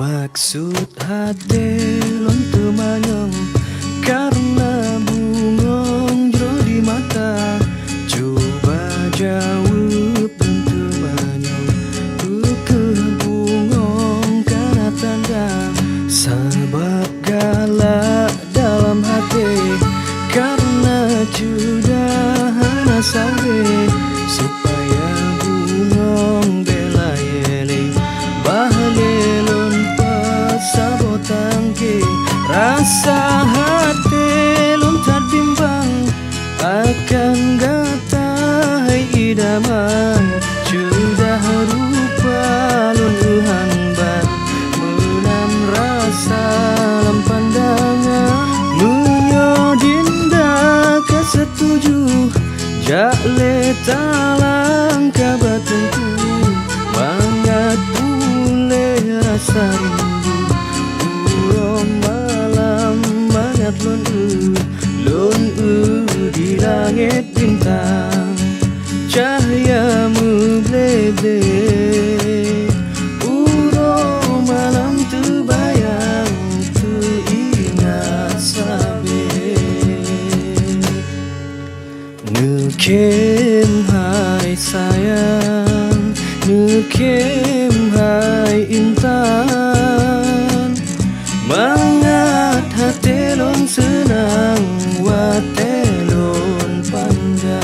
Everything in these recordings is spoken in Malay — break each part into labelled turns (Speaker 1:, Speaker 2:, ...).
Speaker 1: Maksud hati lon temanyong karena bungong jero di mata. Coba jawab lon temanyong kebungong karena tanda. Sebab galak dalam hati karena sudah hana sawe supaya bungong bela yele bahalelon sabotangke. Rasa hati lontar bimbang akan gatai idaman. Sudah rupa lon uhanban menang rasa dalam pandangan. Menyodinda kesetuju jale talang kabatanku. Mangat boleh rasa rindu malam mangat lon di langit bintang. Cahayamu blede malam terbayang teringat sabe. Nukem hai sayang, nukem hai intan. Mangat hati lon senang, wate lon pandang.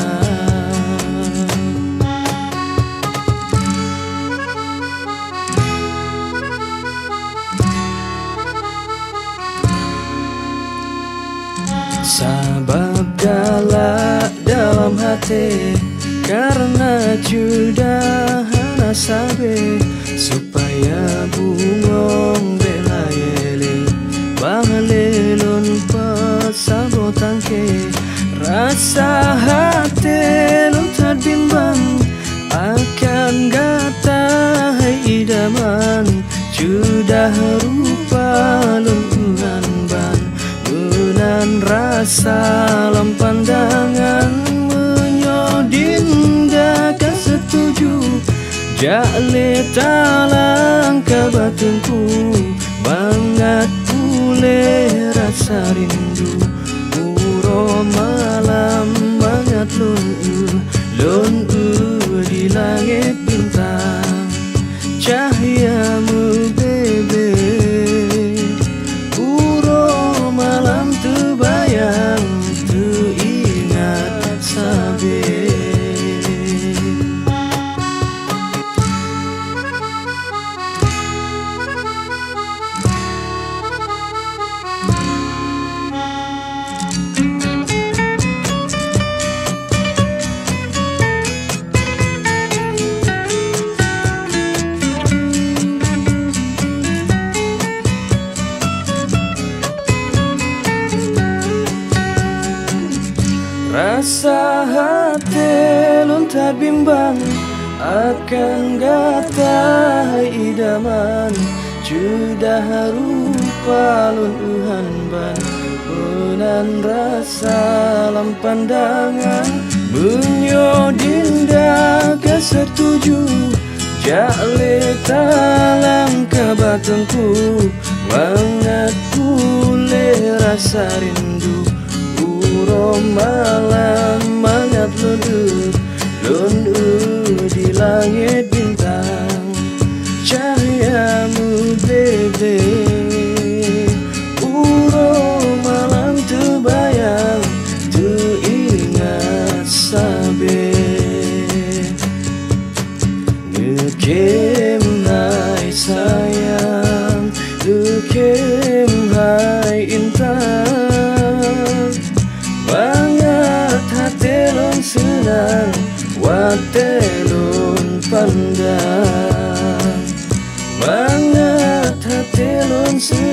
Speaker 1: Sabab galak dalam hati karena sudah hana sabe supaya bungong bela yele bahalelon pasabotangke. Rasa hati lontar bimbang akan gatai idaman. Sudah rupa lon uhanban menan rasa dalam pandangan. Menyodinda kesetuju jale talang kabatanku. Mangat boleh rasa rindu malam mangat lon di langit bintang. Cahayamu bebe malam terbayang teringat sabe. Rasa hati lontar bimbang akan gatai idaman. Sudah rupa lon uhanban menan rasa dalam pandangan. Menyodinda kesetuju jale talang kabatanku. Mangat boleh rasa rindu malam mangat lon di langit bintang. Cahayamu bebe malam terbayang teringat sabe. Nukem hai sayang, nukem hai intan. Mangat hati lon senang, wate lon pandang. Mangat hati lon senang.